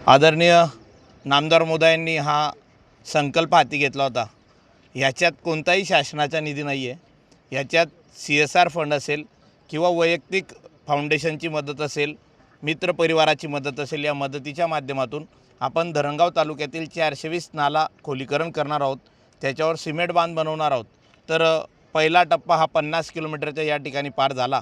आदरणीय नामदार मोदयांनी हा संकल्प हाती घेतला होता। ह्याच्यात कोणताही शासनाचा निधी नाही आहे। ह्याच्यात CSR फंड असेल किंवा वैयक्तिक फाउंडेशनची मदत असेल, मित्रपरिवाराची मदत असेल, या मदतीच्या माध्यमातून आपण धरणगाव तालुक्यातील 420 नाला खोलीकरण करणार आहोत। त्याच्यावर सिमेंट बांध बनवणार आहोत। तर पहिला टप्पा हा 50 किलोमीटरच्या या ठिकाणी पार झाला।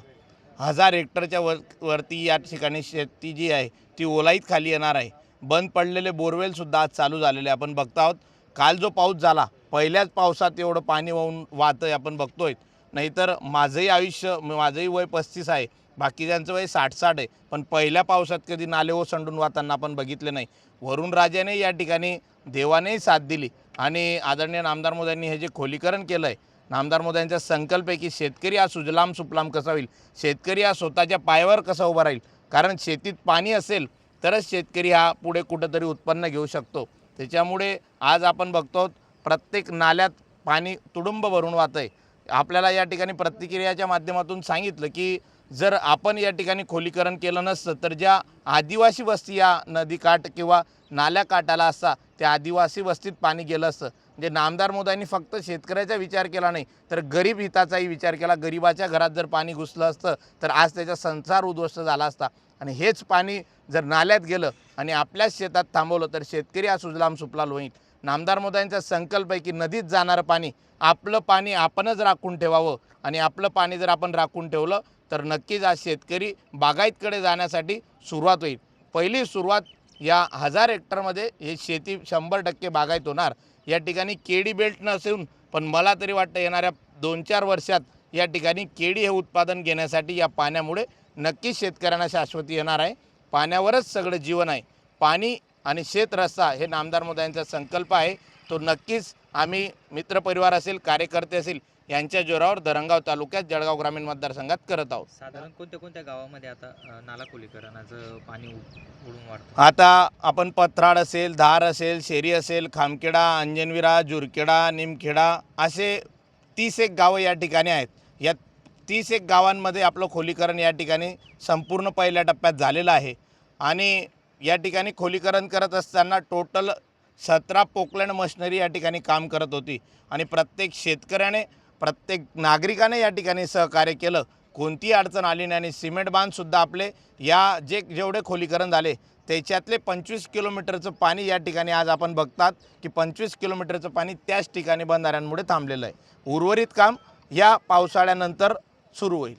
1000 हेक्टरच्या वरती या ठिकाणी शेती जी आहे ती ओलाईत खाली येणार आहे। बंद पडलेले बोरवेलसुद्धा आज चालू झालेले आपण बघत आहोत। काल जो पाऊस झाला, पहिल्याच पावसात एवढं पाणी वाहून वाहतं आहे आपण बघतोय। नाहीतर माझंही आयुष्य, माझंही वय 35 आहे, बाकीच्यांचं वय 60-60 आहे, पण पहिल्या पावसात कधी नाले ओसंडून वाहताना आपण बघितले नाही। वरुण राजाने या ठिकाणी देवानेही साथ दिली आणि आदरणीय नामदार मोदयांनी हे जे खोलीकरण केलं आहे, नामदार मोदयांचा संकल्प आहे की शेतकरी हा सुजलाम सुफलाम कसा होईल, शेतकरी हा स्वतःच्या पायावर कसा उभा राहील। कारण शेतीत पाणी असेल तरच शेतकरी हा पुढे कुठंतरी उत्पन्न घेऊ शकतो। त्याच्यामुळे आज आपण बघतो प्रत्येक नाल्यात पाणी तुडुंब भरून वाहत आहे। आपल्याला या ठिकाणी प्रतिक्रियाच्या माध्यमातून सांगितलं की जर आपण या ठिकाणी खोलीकरण केलं नसतं तर ज्या आदिवासी वस्ती या नदीकाठ किंवा नाल्याकाठाला असता त्या आदिवासी वस्तीत पाणी गेलं असतं। म्हणजे नामदार मोदयांनी फक्त शेतकऱ्याचा विचार केला नाही तर गरीब हिताचाही विचार केला। गरिबाच्या घरात जर पाणी घुसलं असतं तर आज त्याचा संसार उद्ध्वस्त झाला असता आणि हेच पाणी जर नाल्यात गेलं आणि आपल्याच शेतात थांबवलं तर शेतकरी हा सुजलाम सुफलाम होईल। नामदार मोदयांचा संकल्प आहे की नदीत जाणारं पाणी, आपलं पाणी आपणच राखून ठेवावं आणि आपलं पाणी जर आपण राखून ठेवलं तर नक्कीच आज शेतकरी बागायतकडे जाण्यासाठी सुरुवात होईल। पहिली सुरुवात या 1000 हेक्टरमध्ये हे शेती 100% बागायत होणार। या ठिकाणी केडी बेल्ट नसून पण मला तरी वाटतं येणाऱ्या 2-4 वर्षात या ठिकाणी केडी हे उत्पादन घेण्यासाठी या पाण्यामुळे नक्कीच शेतकऱ्यांना शाश्वती येणार आहे। पाण्यावरच सगळं जीवन आहे। पाणी आणि शेतरस्ता हे नामदार मोदयांचा संकल्प आहे। तो नक्कीच आम्ही मित्रपरिवार असेल, कार्यकर्ते असेल यांच्या जोरावर धरणगाव तालुक्यात जळगाव ग्रामीण मतदारसंघात करत आहोत। साधारण कोणत्या कोणत्या गावामध्ये आता नाला खोलीकरणाचं पाणी उडून वाढतं? आता आपण पथराड असेल, धार असेल, शेरी असेल, खामखेडा, अंजनविरा, जुरखेडा, निमखेडा असे 30 गावं या ठिकाणी आहेत। या 30 गावांमध्ये आपलं खोलीकरण या ठिकाणी संपूर्ण पहिल्या टप्प्यात झालेलं आहे आणि या ठिकाणी खोलीकरण करत असताना टोटल 17 पोकलँड मशिनरी या ठिकाणी काम करत होती आणि प्रत्येक शेतकऱ्याने, प्रत्येक नागरिकाने या ठिकाणी सहकार्य केलं। कोणतीही अडचण आली नाही आणि सिमेंट बांधसुद्धा आपले या जेवढे खोलीकरण झाले त्याच्यातले 25 किलोमीटरचं पाणी या ठिकाणी आज आपण बघतात की 25 किलोमीटरचं पाणी त्याच ठिकाणी बंधाऱ्यांमुळे थांबलेलं आहे। उर्वरित काम या पावसाळ्यानंतर सुरू होईल।